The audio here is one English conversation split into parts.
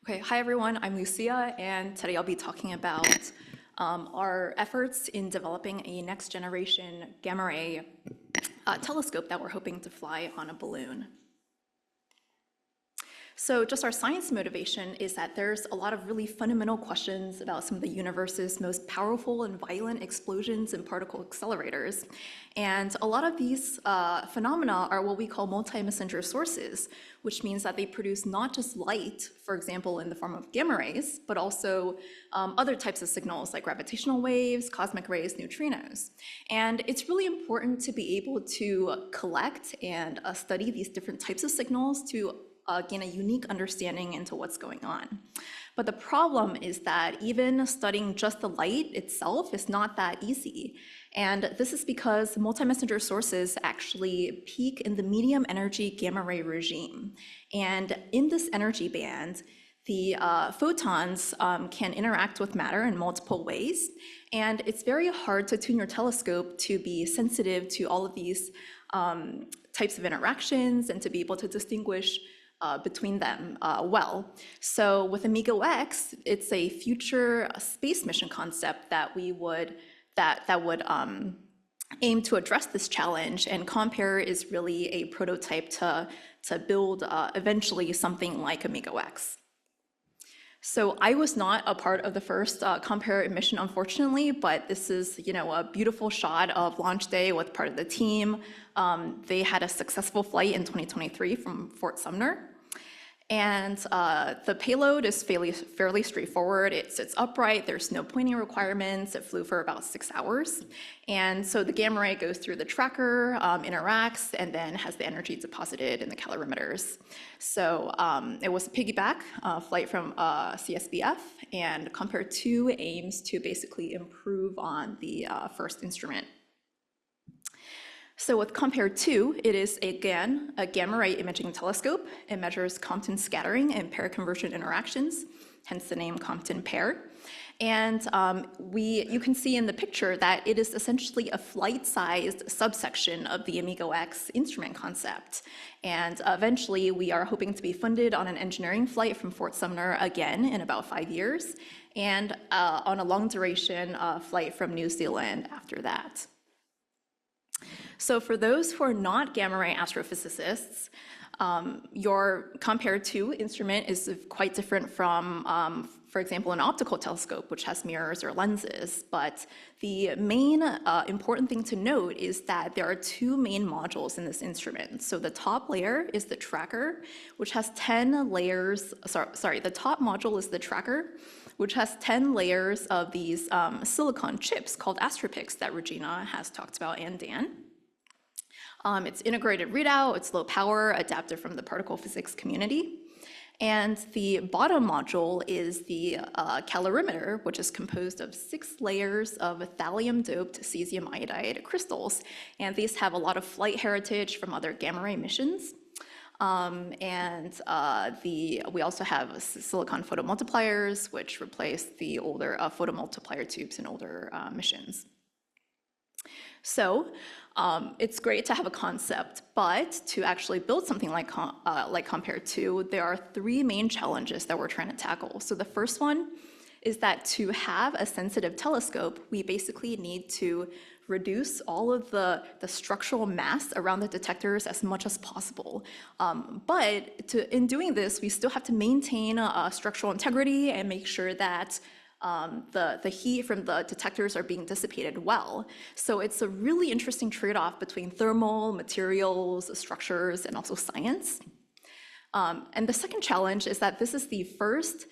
Okay, hi everyone, I'm Lucia, and today I'll be talking about our efforts in developing a next generation gamma ray telescope that we're hoping to fly on a balloon. So just our science motivation is that there's a lot of really fundamental questions about some of the universe's most powerful and violent explosions and particle accelerators. And a lot of these phenomena are what we call multi-messenger sources, which means that they produce not just light, for example, in the form of gamma rays, but also other types of signals like gravitational waves, cosmic rays, neutrinos. And it's really important to be able to collect and study these different types of signals to gain a unique understanding into what's going on. But the problem is that even studying just the light itself is not that easy. And this is because multi-messenger sources actually peak in the medium energy gamma ray regime. And in this energy band, the photons can interact with matter in multiple ways. And it's very hard to tune your telescope to be sensitive to all of these types of interactions and to be able to distinguish between them well. So with Amigo X, it's a future space mission concept that we would aim to address this challenge, and Compare is really a prototype to build eventually something like Amigo X. So I was not a part of the first Compare mission, unfortunately, but this is, a beautiful shot of launch day with part of the team. They had a successful flight in 2023 from Fort Sumner. And the payload is fairly straightforward. It sits upright, there's no pointing requirements. It flew for about 6 hours. And so the gamma ray goes through the tracker, interacts, and then has the energy deposited in the calorimeters. So it was a piggyback flight from CSBF, and Compare 2 aims to basically improve on the first instrument. So with Compare 2, it is again a gamma ray imaging telescope. It measures Compton scattering and pair conversion interactions, hence the name Compton pair. And you can see in the picture that it is essentially a flight-sized subsection of the Amigo X instrument concept. And eventually, we are hoping to be funded on an engineering flight from Fort Sumner again in about 5 years, and on a long-duration flight from New Zealand after that. So for those who are not gamma ray astrophysicists, your Compare 2 instrument is quite different from, for example, an optical telescope, which has mirrors or lenses. But the main important thing to note is that there are two main modules in this instrument. So the top layer is the tracker, which has 10 layers. The top module is the tracker, which has 10 layers of these silicon chips called astropix that Regina has talked about, and Dan. It's integrated readout, it's low power, adapted from the particle physics community. And the bottom module is the calorimeter, which is composed of 6 layers of thallium-doped cesium iodide crystals. And these have a lot of flight heritage from other gamma ray missions. We also have silicon photomultipliers, which replace the older photomultiplier tubes in older missions. So it's great to have a concept, but to actually build something like Compare 2, there are 3 main challenges that we're trying to tackle. So the first one is that to have a sensitive telescope, we basically need to reduce all of the structural mass around the detectors as much as possible. But in doing this, we still have to maintain structural integrity and make sure that the heat from the detectors are being dissipated well. So it's a really interesting trade-off between thermal, materials, structures, and also science. And the second challenge is that this is the first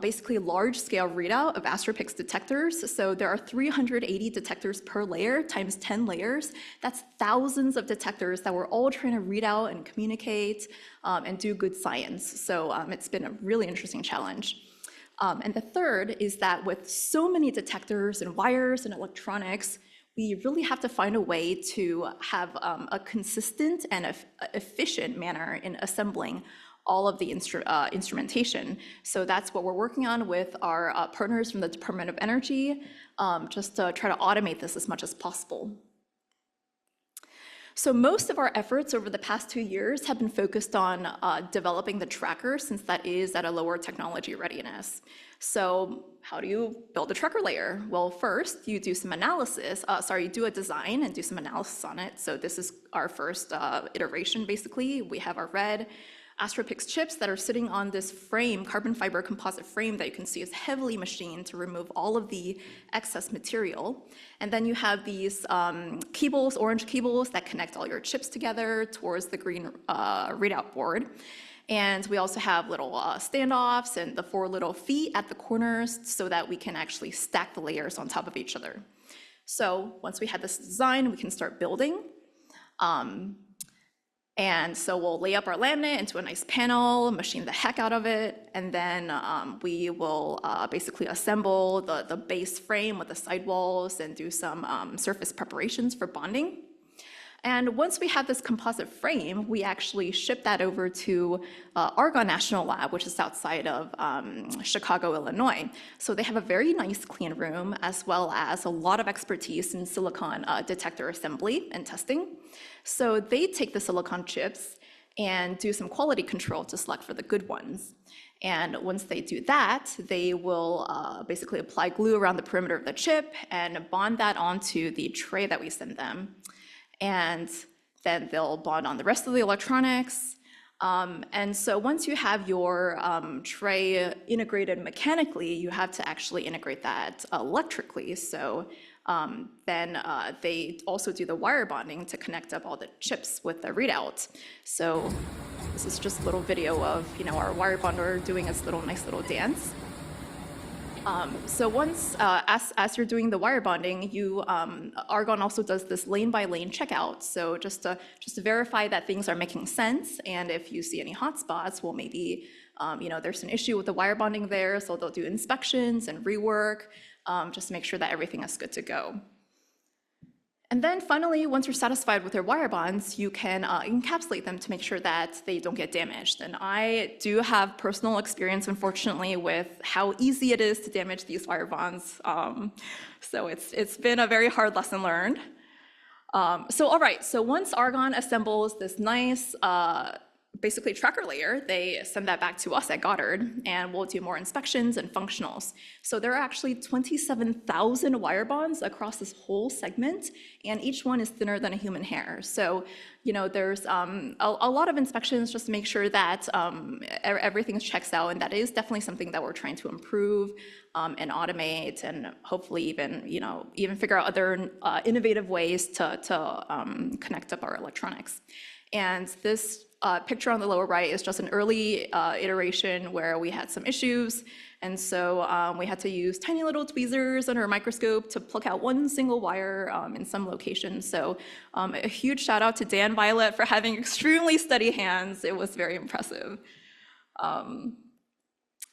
basically large-scale readout of astropix detectors. So there are 380 detectors per layer times 10 layers. That's thousands of detectors that we're all trying to read out and communicate and do good science. So it's been a really interesting challenge. And the third is that with so many detectors and wires and electronics, we really have to find a way to have a consistent and efficient manner in assembling all of the instrumentation. So that's what we're working on with our partners from the Department of Energy, just to try to automate this as much as possible. So most of our efforts over the past 2 years have been focused on developing the tracker, since that is at a lower technology readiness. So how do you build a tracker layer? Well, first you do some analysis, you do a design and do some analysis on it. So this is our first iteration, basically. We have our red AstroPix chips that are sitting on this frame, carbon fiber composite frame that you can see is heavily machined to remove all of the excess material. And then you have these cables, orange cables, that connect all your chips together towards the green readout board. And we also have little standoffs and the 4 little feet at the corners so that we can actually stack the layers on top of each other. So once we have this design, we can start building. And so we'll lay up our laminate into a nice panel, machine the heck out of it, and then we will basically assemble the base frame with the sidewalls and do some surface preparations for bonding. And once we have this composite frame, we actually ship that over to Argonne National Lab, which is outside of Chicago, Illinois. So they have a very nice clean room, as well as a lot of expertise in silicon detector assembly and testing. So they take the silicon chips and do some quality control to select for the good ones. And once they do that, they will basically apply glue around the perimeter of the chip and bond that onto the tray that we send them. And then they'll bond on the rest of the electronics. And so once you have your tray integrated mechanically, you have to actually integrate that electrically. So then they also do the wire bonding to connect up all the chips with the readout. So this is just a little video of our wire bonder doing its nice little dance. So once, as you're doing the wire bonding, Argonne also does this lane by lane checkout. So just to verify that things are making sense, and if you see any hotspots, well, maybe there's an issue with the wire bonding there, so they'll do inspections and rework, just to make sure that everything is good to go. And then finally, once you're satisfied with your wire bonds, you can encapsulate them to make sure that they don't get damaged. And I do have personal experience, unfortunately, with how easy it is to damage these wire bonds. So it's been a very hard lesson learned. So all right, so once Argonne assembles this nice basically tracker layer, they send that back to us at Goddard, and we'll do more inspections and functionals. So there are actually 27,000 wire bonds across this whole segment, and each one is thinner than a human hair. So there's a lot of inspections just to make sure that everything checks out, and that is definitely something that we're trying to improve and automate, and hopefully even figure out other innovative ways to connect up our electronics. And this picture on the lower right is just an early iteration where we had some issues. And so we had to use tiny little tweezers under a microscope to pluck out one single wire in some locations. So a huge shout out to Dan Violet for having extremely steady hands. It was very impressive.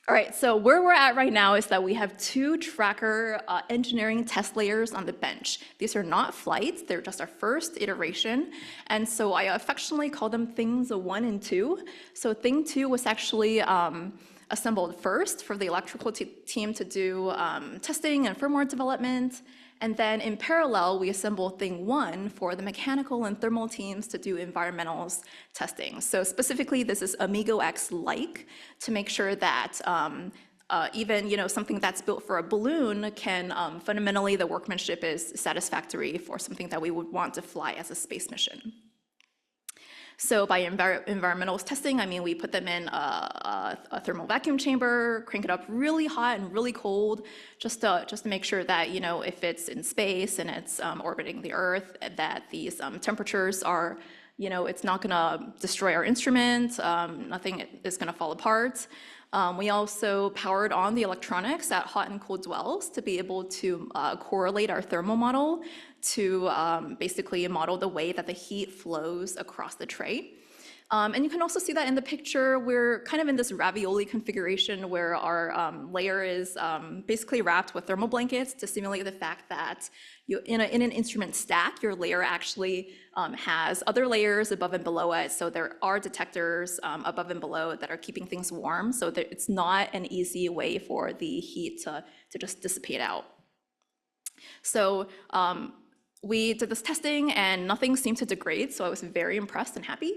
All right, so where we're at right now is that we have 2 tracker engineering test layers on the bench. These are not flights, they're just our first iteration. And so I affectionately call them things 1 and 2. So thing 2 was actually assembled first for the electrical team to do testing and firmware development. And then in parallel, we assembled thing 1 for the mechanical and thermal teams to do environmentals testing. So specifically, this is Amigo X-like to make sure that even something that's built for a balloon can fundamentally, the workmanship is satisfactory for something that we would want to fly as a space mission. So by environmentals testing, I mean we put them in a thermal vacuum chamber, crank it up really hot and really cold, just to make sure that if it's in space and it's orbiting the Earth, that these temperatures are, it's not going to destroy our instrument, nothing is going to fall apart. We also powered on the electronics at hot and cold dwells to be able to correlate our thermal model to basically model the way that the heat flows across the tray. And you can also see that in the picture, we're kind of in this ravioli configuration where our layer is basically wrapped with thermal blankets to simulate the fact that in an instrument stack, your layer actually has other layers above and below it. So there are detectors above and below that are keeping things warm. So that it's not an easy way for the heat to just dissipate out. So We did this testing and nothing seemed to degrade, so I was very impressed and happy.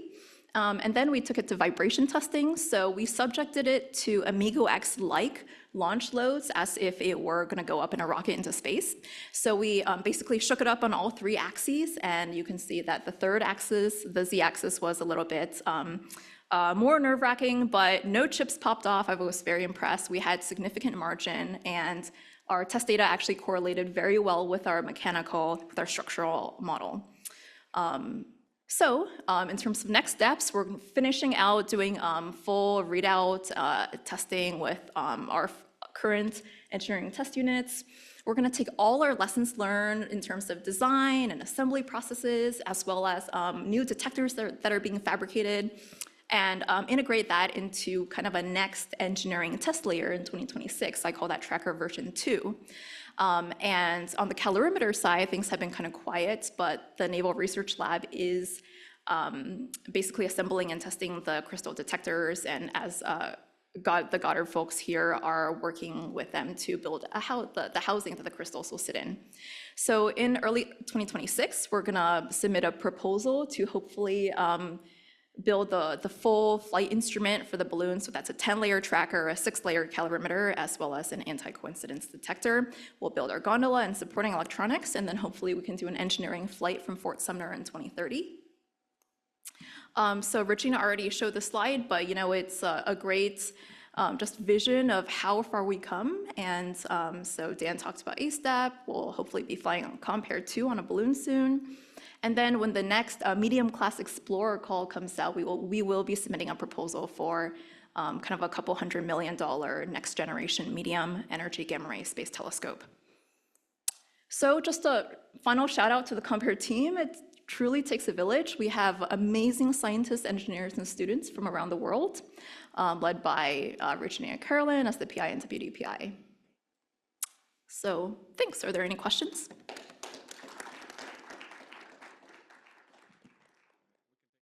And then we took it to vibration testing. So we subjected it to Amigo X-like launch loads as if it were going to go up in a rocket into space. So we basically shook it up on all three axes, and you can see that the third axis, the z-axis, was a little bit more nerve-wracking, but no chips popped off. I was very impressed. We had significant margin, and our test data actually correlated very well with our structural model. In terms of next steps, we're finishing out doing full readout testing with our current engineering test units. We're going to take all our lessons learned in terms of design and assembly processes, as well as new detectors that are being fabricated, and integrate that into kind of a next engineering test layer in 2026. I call that Tracker version 2. And on the calorimeter side, things have been kind of quiet, but the Naval Research Lab is basically assembling and testing the crystal detectors, and as the Goddard folks here are working with them to build the housing that the crystals will sit in. So in early 2026, we're gonna submit a proposal to hopefully build the full flight instrument for the balloon. So that's a 10-layer tracker, a 6-layer calorimeter, as well as an anti-coincidence detector. We'll build our gondola and supporting electronics, and then hopefully we can do an engineering flight from Fort Sumner in 2030. So Regina already showed the slide, but it's a great just vision of how far we come. And so Dan talked about ASTEP. We'll hopefully be flying on Compare 2 on a balloon soon. And then when the next medium class Explorer call comes out, we will be submitting a proposal for kind of a couple $100 million next generation medium energy gamma ray space telescope. So just a final shout out to the Compare team. It truly takes a village. We have amazing scientists, engineers, and students from around the world, led by Regina and Carolyn as the PI and WDPI. So thanks. Are there any questions?